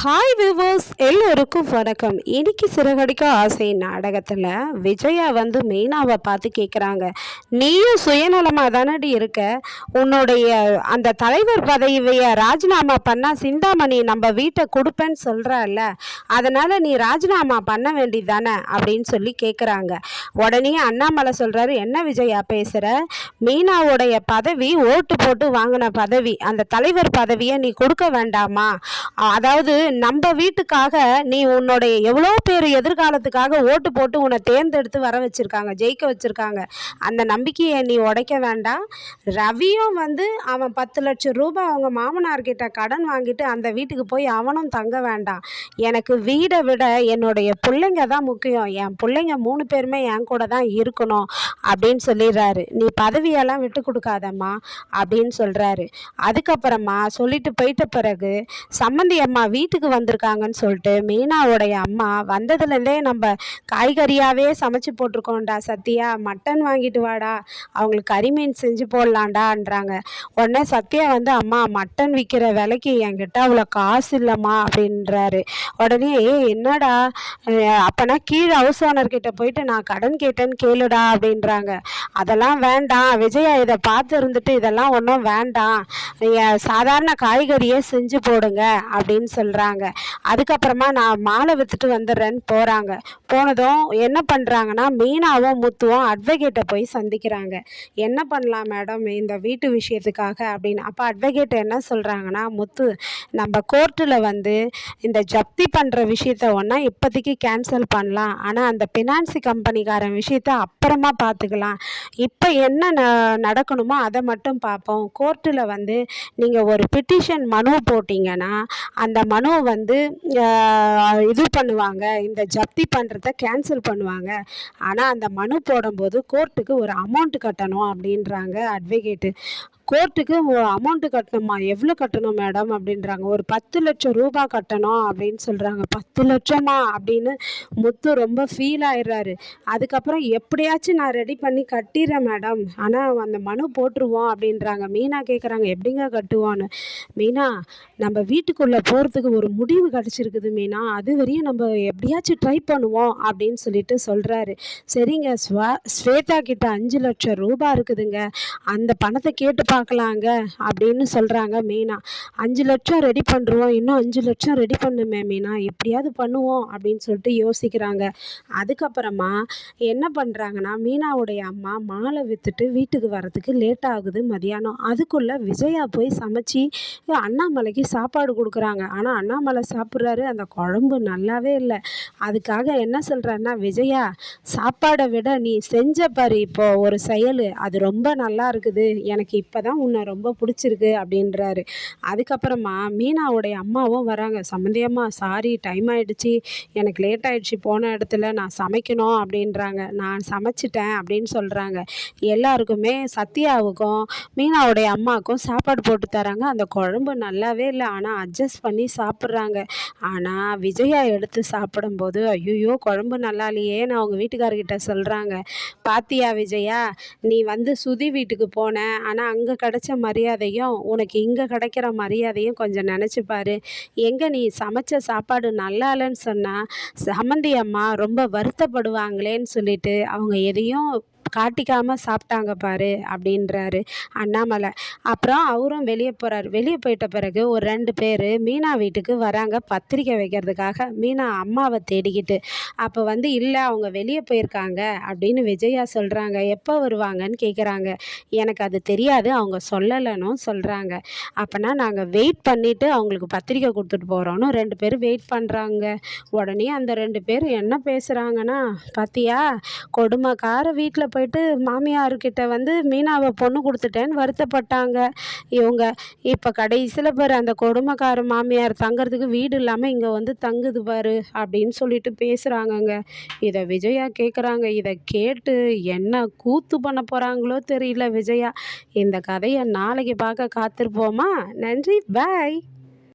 Hi viewers, எல்லோருக்கும் வணக்கம். இன்னைக்கு சிறகடிக்க ஆசை நாடகத்தில் விஜயா மீனாவை பார்த்து கேட்குறாங்க, நீயும் சுயநலமாக தானடி இருக்க, உன்னுடைய அந்த தலைவர் பதவியை ராஜினாமா பண்ணால் சிந்தாமணி நம்ம வீட்டை கொடுப்பேன்னு சொல்கிறல்ல, அதனால் நீ ராஜினாமா பண்ண வேண்டியது தானே அப்படின்னு சொல்லி கேட்குறாங்க. உடனே அண்ணாமலை சொல்கிறாரு, என்ன விஜயா பேசுகிற, மீனாவுடைய பதவி ஓட்டு போட்டு வாங்கின பதவி, அந்த தலைவர் பதவியை நீ கொடுக்க வேண்டாமா? அதாவது நம்ம வீட்டுக்காக நீ உன்னுடைய எவ்வளோ பேர் எதிர்காலத்துக்காக ஓட்டு போட்டு உன்னை தேர்ந்தெடுத்து வர வச்சுருக்காங்க, ஜெயிக்க வச்சுருக்காங்க. அந்த நம்பிக்கையை நீ உடைக்க வேண்டாம். ரவியும் அவன் 10 லட்சம் ரூபாய் அவங்க மாமனார்கிட்ட கடன் வாங்கிட்டு அந்த வீட்டுக்கு போய் அவனும் தங்க வேண்டாம். எனக்கு வீடை விட என்னுடைய பிள்ளைங்க தான் முக்கியம், என் பிள்ளைங்க 3 பேருமே என் கூட தான் இருக்கணும் அப்படின்னு சொல்லிடுறாரு. நீ பதவியெல்லாம் விட்டு கொடுக்காதம்மா அப்படின்னு சொல்கிறாரு. அதுக்கப்புறமா சொல்லிட்டு போயிட்ட பிறகு சம்மந்தி அம்மா வீட்டுக்கு வந்திருக்காங்கன்னு சொல்லிட்டு மீனாவுடைய அம்மா வந்ததுலேருந்தே நம்ம காய்கறியாகவே சமைச்சு போட்டிருக்கோண்டா சத்யா, மட்டன் வாங்கிட்டு வாடா, அவங்களுக்கு கறிமீன் செஞ்சு போடலாண்டான்றாங்க. உடனே சத்யா அம்மா மட்டன் விற்கிற விலைக்கு என்கிட்ட அவ்வளோ காசு இல்லைம்மா அப்படின்றாரு. உடனே என்னடா அப்போனா கீழே ஹவுஸ் ஓனர்கிட்ட போயிட்டு நான் கடன் கேட்டேன்னு கேளுடா அப்படின்றாங்க. அதெல்லாம் வேண்டாம் விஜயா, இதை பார்த்து இருந்துட்டு இதெல்லாம் ஒன்றும் வேண்டாம், சாதாரண காய்கறியே செஞ்சு போடுங்க அப்படின்னு சொல்கிறாங்க. அதுக்கப்புறமா நான் மாலை விற்றுட்டு வந்துடுறேன்னு போகிறாங்க. போனதும் என்ன பண்ணுறாங்கன்னா, மீனாவும் முத்துவும் அட்வொகேட்டை போய் சந்திக்கிறாங்க. என்ன பண்ணலாம் மேடம் இந்த வீட்டு விஷயத்துக்காக அப்படின்னு. அப்போ அட்வொகேட் என்ன சொல்கிறாங்கன்னா, முத்து, நம்ம கோர்ட்டில் இந்த ஜப்தி பண்ணுற விஷயத்த ஒன்றா இப்போதைக்கு கேன்சல் பண்ணலாம், ஆனால் அந்த ஃபினான்சி கம்பெனிக்காரன் விஷயத்த அப்புறமா பார்த்துக்கலாம், இப்போ என்ன நடக்கணுமோ அதை மட்டும் பார்ப்போம். கோர்ட்டில் நீங்கள் ஒரு பிட்டிஷன் மனு போட்டிங்கன்னா அந்த மனு இது பண்ணுவாங்க, இந்த ஜப்தி பண்ணுறத கேன்சல் பண்ணுவாங்க, ஆனால் அந்த மனு போடும்போது கோர்ட்டுக்கு ஒரு அமௌண்ட் கட்டணும் அப்படின்றாங்க அட்வொகேட்டு. கோர்ட்டுக்கு அமௌண்ட்டு கட்டணுமா, எவ்வளோ கட்டணும் மேடம் அப்படின்றாங்க. ஒரு 10 லட்சம் ரூபாய் கட்டணும் அப்படின்னு சொல்கிறாங்க. 10 லட்சமா அப்படின்னு முத்து ரொம்ப ஃபீல் ஆயிடுறாரு. அதுக்கப்புறம் எப்படியாச்சும் நான் ரெடி பண்ணி கட்டிடுறேன் மேடம், ஆனால் அந்த மனு போட்டுருவோம் அப்படின்றாங்க. மீனா கேட்குறாங்க, எப்படிங்க கட்டுவோன்னு. மீனா, நம்ம வீட்டுக்குள்ளே போகிறதுக்கு ஒரு முடிவு கிடச்சிருக்குது மீனா, அது வரையும் நம்ம எப்படியாச்சும் ட்ரை பண்ணுவோம் அப்படின்னு சொல்லிட்டு சொல்கிறாரு. சரிங்க, ஸ்வேதா கிட்ட 5 லட்சம் ரூபாய் இருக்குதுங்க, அந்த பணத்தை கேட்டு பார்க்கலாங்க அப்படின்னு சொல்கிறாங்க மீனா. 5 லட்சம் ரெடி பண்ணுறோம், இன்னும் 5 லட்சம் ரெடி பண்ணுமே மீனா, எப்படியாவது பண்ணுவோம் அப்படின்னு சொல்லிட்டு யோசிக்கிறாங்க. அதுக்கப்புறமா என்ன பண்ணுறாங்கன்னா, மீனாவுடைய அம்மா மாலை விற்றுட்டு வீட்டுக்கு வரதுக்கு லேட் ஆகுது மதியானம். அதுக்குள்ளே விஜயா போய் சமைச்சி அண்ணாமலைக்கு சாப்பாடு கொடுக்குறாங்க. ஆனால் அண்ணாமலை சாப்பிட்றாரு, அந்த குழம்பு நல்லாவே இல்லை. அதுக்காக என்ன சொல்கிறாருன்னா, விஜயா, சாப்பாடை விட நீ செஞ்ச பாரு இப்போ ஒரு செயல், அது ரொம்ப நல்லா இருக்குது, எனக்கு இப்போ தான் உன்னை ரொம்ப பிடிச்சிருக்கு அப்படின்றாரு. அதுக்கப்புறமா மீனாவுடைய அம்மாவும் வராங்க. சம்மந்தி அம்மா, சாரி டைம் ஆகிடுச்சி, எனக்கு லேட் ஆகிடுச்சி, போன இடத்துல நான் சமைக்கணும் அப்படின்றாங்க. நான் சமைச்சிட்டேன் அப்படின்னு சொல்கிறாங்க. எல்லாருக்குமே சத்யாவுக்கும் மீனாவுடைய அம்மாவுக்கும் சாப்பாடு போட்டு தராங்க. அந்த குழம்பு நல்லாவே இல்லை, ஆனால் அட்ஜஸ்ட் பண்ணி சாப்பிட்றாங்க. ஆனால் விஜயா எடுத்து சாப்பிடும்போது, ஐயோ குழம்பு நல்லா இல்லையே, நான் அவங்க வீட்டுக்காரர்கிட்ட சொல்கிறாங்க. பாத்தியா விஜயா, நீ சுதி வீட்டுக்கு போன, ஆனால் அங்கே கிடைச்ச மரியாதையும் உனக்கு இங்கே கிடைக்கிற மரியாதையும் கொஞ்சம் நினச்சிப்பாரு. எங்கே நீ சமைச்ச சாப்பாடு நல்லா இல்லைன்னு சொன்னால் சம்மந்தி அம்மா ரொம்ப வருத்தப்படுவாங்களேன்னு சொல்லிட்டு அவங்க எதையும் காட்டிக்காமல் சாப்பிட்டாங்க பாரு அப்படின்றாரு அண்ணாமலை. அப்புறம் அவரும் வெளியே போகிறார். வெளியே போயிட்ட பிறகு ஒரு 2 பேர் மீனா வீட்டுக்கு வராங்க பத்திரிக்கை வைக்கிறதுக்காக, மீனா அம்மாவை தேடிக்கிட்டு. அப்போ இல்லை அவங்க வெளியே போயிருக்காங்க அப்படின்னு விஜயா சொல்கிறாங்க. எப்போ வருவாங்கன்னு கேட்குறாங்க. எனக்கு அது தெரியாது, அவங்க சொல்லலைன்னு சொல்கிறாங்க. அப்போனா நாங்கள் வெயிட் பண்ணிவிட்டு அவங்களுக்கு பத்திரிக்கை கொடுத்துட்டு போகிறோன்னு 2 பேர் வெயிட் பண்ணுறாங்க. உடனே அந்த 2 பேர் என்ன பேசுகிறாங்கன்னா, பார்த்தியா, கொடுமைக்கார வீட்டில் போயிட்டு மாமியார்கிட்ட மீனாவை பொண்ணு கொடுத்துட்டேன்னு வருத்தப்பட்டாங்க இவங்க, இப்போ கடைசியில் பாரு அந்த கொடுமைக்கார மாமியார் தங்கிறதுக்கு வீடு இல்லாமல் இங்கே தங்குது பாரு அப்படின்னு சொல்லிட்டு பேசுகிறாங்கங்க. இதை விஜயா கேட்குறாங்க. இதை கேட்டு என்ன கூத்து பண்ண போகிறாங்களோ தெரியல விஜயா. இந்த கதையை நாளைக்கு பார்க்க காத்திருப்போமா? நன்றி, பாய்.